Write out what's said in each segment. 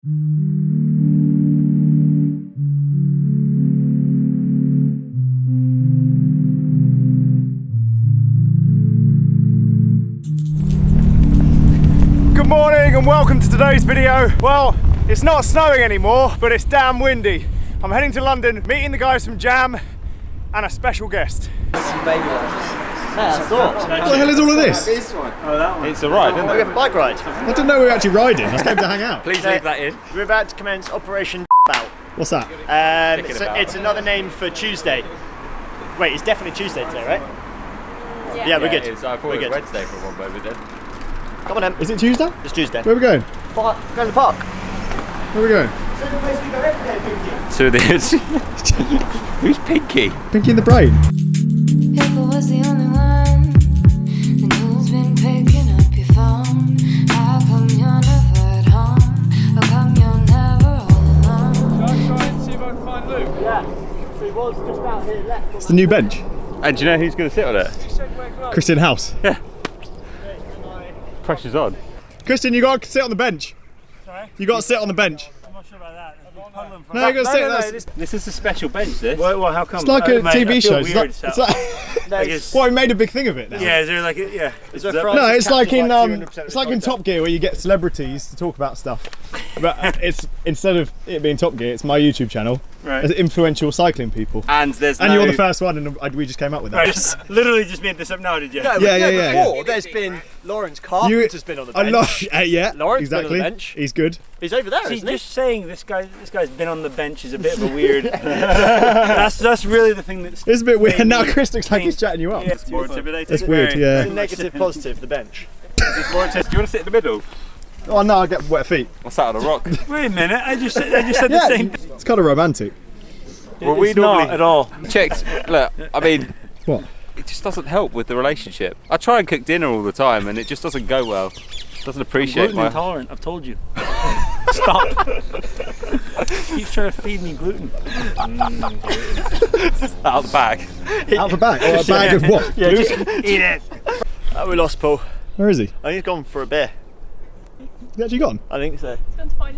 Good morning and welcome to today's video. Well, it's not snowing anymore, but it's damn windy. I'm heading to London, meeting the guys from Jam and a special guest. Some baby wipes. What the hell is all of this? This one. Oh, that one. It's a ride, isn't it? We have a bike ride. I didn't know we were actually riding. I just came to hang out. Please leave that in. We're about to commence Operation Bout. What's that? It's another name for Tuesday. Wait, it's definitely Tuesday today, right? Yeah, we're good. I thought it was Wednesday for one moment then. Come on then. Is it Tuesday? It's Tuesday. Where are we going? Go to the park. Where are we going? So this. Who's Pinky? Pinky in the Brain. If I was the only one, then who's been picking up your phone? How come you're never at home? How come you're never all alone? Should I try and see if I can find Luke? Yeah. So he was just out here left. It's the new bench. And do you know who's going to sit on it? Kristian House. Yeah. Pressure's on. Kristian, you got to sit on the bench. Sorry? You got to sit on the bench. I'm not sure about that. No, you got to sit. This is a special bench, this. Well, how come? It's like a TV show. Weird, It's like well, we made a big thing of it now. yeah, is there like a, yeah. Is there No, it's like in 200% it's like in Top Gear where you get celebrities to talk about stuff. But it's instead of it being Top Gear, it's my YouTube channel. Right. As influential cycling people. And there's And you're the first one, and we just came up with that. Right, literally just made this up now, did you? No, Yeah. Before, there's been Lawrence Carpenter's been on the bench. Yeah, Lawrence been on exactly. the bench. He's good. He's over there, See, isn't he? just saying this guy's been on the bench is a bit of a weird. that's really the thing that's. It's a bit weird. Now Chris looks like he's chatting you up. Yeah, it's more intimidating. It's weird, yeah. It's a negative, positive, the bench. Do you want to sit in the middle? Oh no, I get wet feet. Or sat on a rock? Wait a minute, I just said the same. It's kind of romantic. Well, It's not at all. Chicks, look, I mean, What? it just doesn't help with the relationship. I try and cook dinner all the time and it just doesn't go well. Doesn't appreciate Gluten my... intolerant, I've told you. Stop. Keeps trying to feed me gluten. Out the bag. Out the back? Or a bag of what? Yeah, just Eat it. we lost Paul. Where is he? I think he's gone for a beer. He's actually gone? I think so.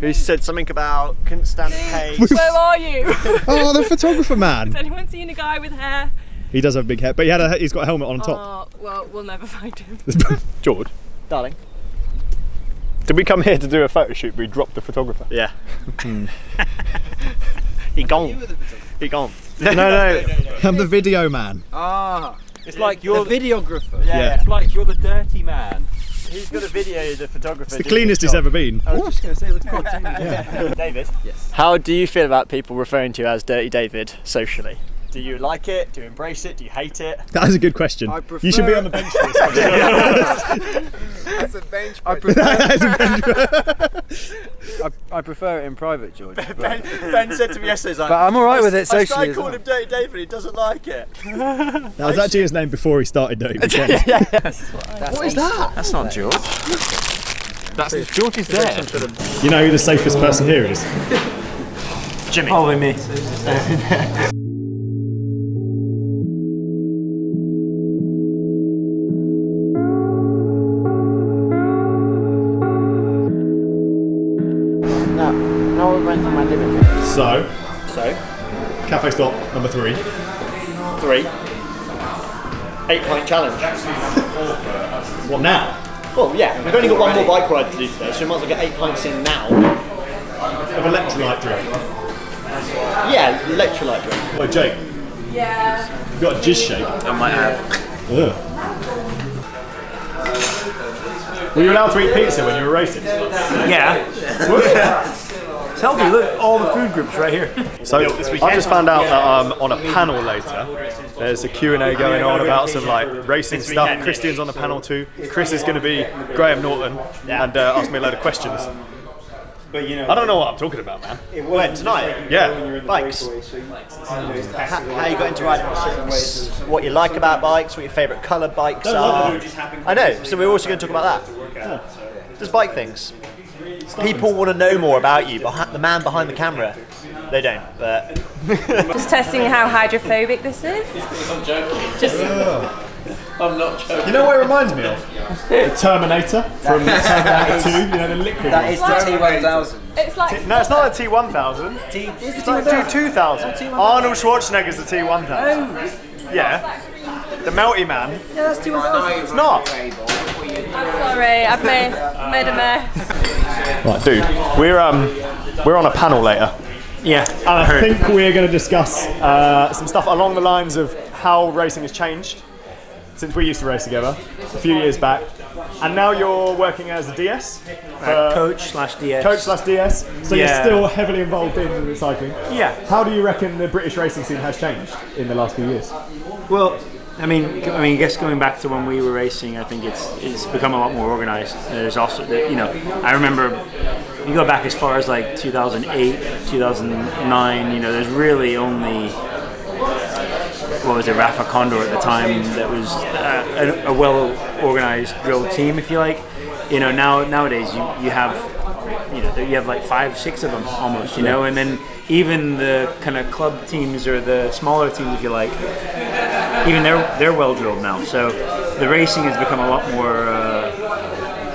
He said something about couldn't stand the pain. Where are you? Oh, the photographer man. Has anyone seen a guy with hair? He does have a big head, but he's got a helmet on top. Oh, well, we'll never find him. George. Darling. Did we come here to do a photo shoot but we dropped the photographer? Yeah. He gone. He gone. No. I'm the video man. It's like you're the videographer. Yeah. It's like you're the dirty man. He's got a video, the photographer. It's the cleanest he's ever been. I was just going to say, David. Yes. How do you feel about people referring to you as Dirty David socially? Do you like it? Do you embrace it? Do you hate it? That is a good question. You should be on the bench for this. That's a bench. I prefer it in private, George. Ben said to me yesterday, he's like, But I'm alright with it I socially started as calling him Dirty David, he doesn't like it. That was actually his name before he started Dirty David. What is that? That's not George. George is there. You know who the safest person here is? Jimmy. Probably me. Now we're going for my living room. So, So, cafe stop number 3. 3. 8-point challenge. What now? Well, yeah, we've only got one more bike ride to do today, so we might as well get 8 pints in now. Of electrolyte drink. Yeah, electrolyte drink. Oh, Jake. Yeah. You got a jizz shake. I might have. Ugh. Were you allowed to eat pizza when you were racing? Yeah. It's healthy. Look, all the food groups right here. So I just found out that on a panel later, there's a Q&A going on about some like racing stuff. Kristian's on the panel too. Chris is going to be Graham Norton and ask me a load of questions. I don't know what I'm talking about, man. When? Tonight? Yeah. Bikes. How you got into riding bikes? What you like about bikes? What your favourite colour bikes are? I know. So we're also going to talk about that. Just bike things. People want to know more about you, the man behind the camera. They don't, but... Just testing how hydrophobic this is. I'm not joking. You know what it reminds me of? The Terminator from Terminator 2, you know, the liquid That one. is the T1000. It's like No, it's not a T1000. It's like T2000. Arnold Schwarzenegger's the T1000. Yeah. The Melty Man. Yeah, that's T1000. It's not. I'm sorry, I've made a mess. Right, dude. We're on a panel later. Yeah. And I think we're going to discuss some stuff along the lines of how racing has changed since we used to race together a few years back. And now you're working as a DS? Coach/DS. Coach/DS. So you're still heavily involved in cycling? Yeah. How do you reckon the British racing scene has changed in the last few years? Well, I mean, I guess going back to when we were racing, I think it's become a lot more organised. There's also, I remember, you go back as far as like 2008, 2009. There's really only, Rafa Condor at the time that was a well-organised drilled team, if you like. Nowadays you have like 5-6 of them almost, and then even the kind of club teams or the smaller teams, if you like, even they're well drilled now. So the racing has become a lot more.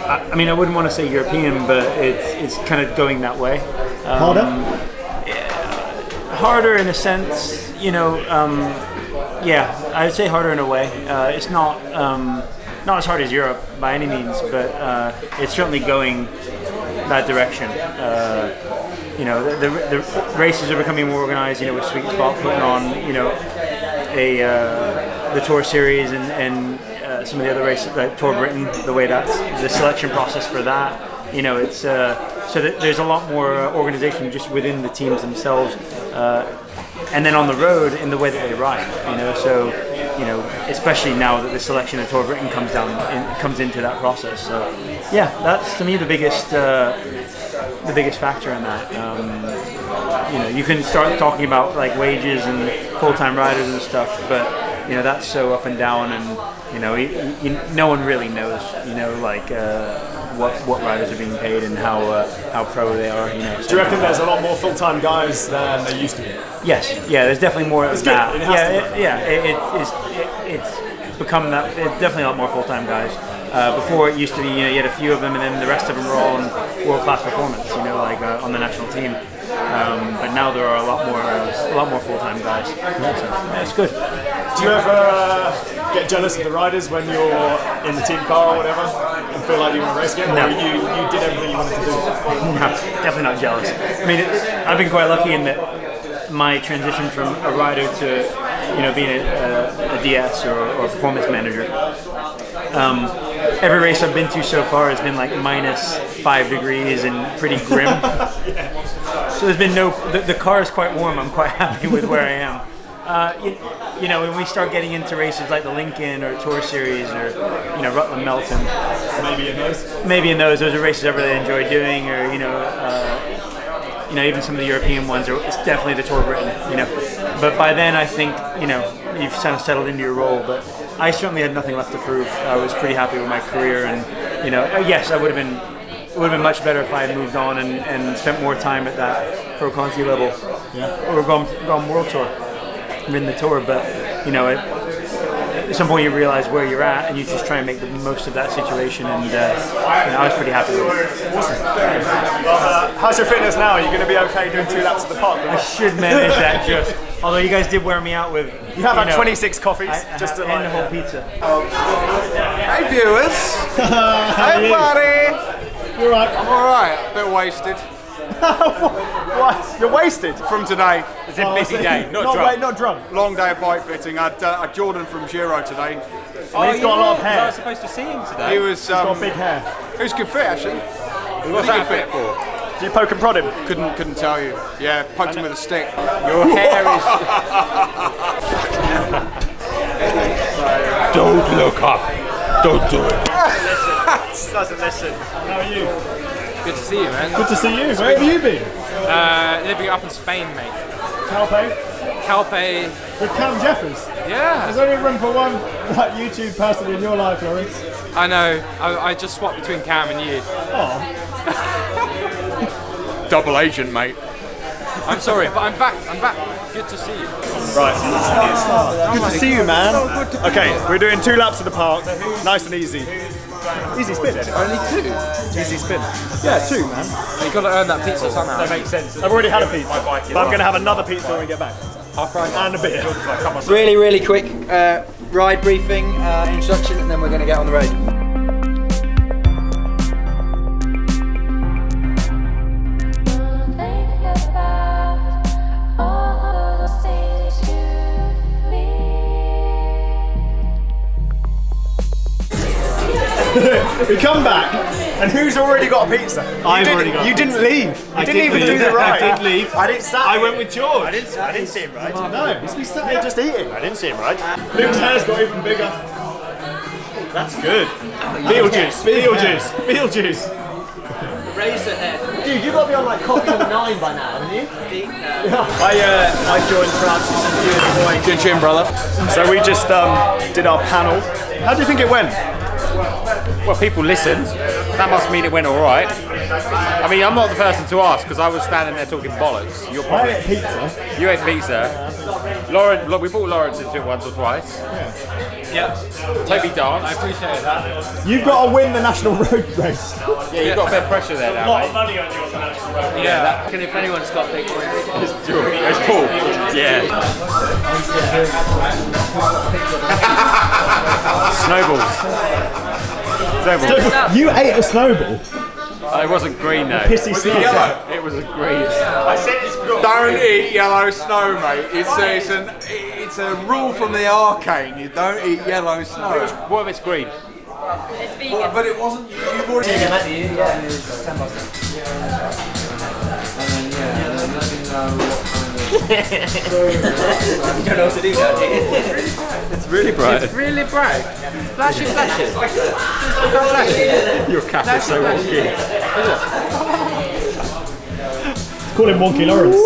I wouldn't want to say European, but it's kind of going that way. Harder in a sense, yeah, I'd say harder in a way. It's not as hard as Europe by any means, but it's certainly going that direction. The races are becoming more organized. With Sweet Spot putting on, the Tour Series and some of the other races, like Tour Britain, the way that's the selection process for that. It's so that there's a lot more organization just within the teams themselves, and then on the road in the way that they ride. So especially now that the selection of Tour Britain comes into that process. So yeah, that's to me the biggest factor in that. You can start talking about like wages and full-time riders and stuff, but that's so up and down, and no one really knows what riders are being paid and how pro they are. Do you reckon there's a lot more full-time guys than there used to be? Yes, yeah, there's definitely more of that. It's become that. It's definitely a lot more full-time guys. Before it used to be, you had a few of them, and then the rest of them were all in world-class performance. On the national team. But now there are a lot more full-time guys. So, it's good. Do you ever get jealous of the riders when you're in the team car or whatever, and feel like you want to race again? No. Or you did everything you wanted to do? No, definitely not jealous. I've been quite lucky in that my transition from a rider to being a DS or a performance manager. Every race I've been to so far has been like -5 degrees and pretty grim. So there's been the car is quite warm. I'm quite happy with where I am. When we start getting into races like the Lincoln or Tour Series or Rutland Melton, maybe in those are races I really enjoy doing, or even some of the European ones, it's definitely the Tour Britain, But by then I think, you've kind of settled into your role, but I certainly had nothing left to prove. I was pretty happy with my career, and, yes, it would have been much better if I had moved on and spent more time at that Pro Conti level, or gone World Tour, ridden the Tour, but, at some point you realize where you're at, and you just try and make the most of that situation, and I was pretty happy with it. How's your fitness now? Are you going to be okay doing 2 laps at the park? I should manage that just. Although you guys did wear me out with. You have had 26 coffees and the whole pizza. Hey viewers! Hey buddy! You're right. I'm alright, a bit wasted What? You're wasted? from today. It's a busy day, not drunk. Not drunk. Long day of bike fitting. I had Jordan from Giro today. He's got a lot of I hair. was supposed to see him today. He was Got big hair. he was good fit actually. What's that fit for? Do you poke and prod him? Couldn't tell you. Yeah, poked him with a stick. Your hair is. Don't look up. Don't do it. Doesn't listen. How are you? Good to see you, man. Good to see you. Where have you been? Living up in Spain, mate. Calpe? Calpe. With Cam Jeffers? Yeah. There's only room for one YouTube person in your life, Lawrence. I know. I just swapped between Cam and you. Oh. Double agent, mate. I'm sorry, but I'm back. Good to see you. Right. Good to see you, man. Okay, we're doing 2 laps of the park. Nice and easy. Easy spin. Only 2? Easy spin. Yeah, 2, man. You've got to earn that pizza somehow. That makes sense. I've already had a pizza, but I'm going to have another pizza when we get back. And a beer. Really, really quick ride briefing, introduction, and then we're going to get on the road. We come back, and who's already got a pizza? I've already got. You didn't leave. You didn't even do the ride. I did leave. I didn't sat. I went with George. I didn't see him right. No, he's been sat here just eating. I didn't see him right. Luke's hair's got even bigger. That's good. Beetlejuice. Razor head. Dude, you got to be on like coffee number 9 by now, haven't you? I joined Francis and you and the boy. Good tune, brother. So we just did our panel. How do you think it went? Well, people listened. That must mean it went all right. I mean, I'm not the person to ask because I was standing there talking bollocks. You're probably pizza. You ate pizza. Lauren, look, we brought Lawrence into it once or twice. Yeah. Toby danced. I appreciate that. You've got to win the national road race. Yeah, you've got a bit of pressure there now, mate. money on you on the national road. Yeah. And if anyone's got big ones, It's Paul. Yeah. Snowballs. You ate a snowball. It wasn't green though. Pissy snow. It was a green. I said it's good. Don't eat yellow snow, mate. It's a rule from the arcane. You don't eat yellow snow. What if it's green? It's vegan. But it wasn't. You've already. you don't know what to do now, do you? It's really bright. It's really bright. Flashy. Your cat is so wonky. Call him Wonky Lawrence.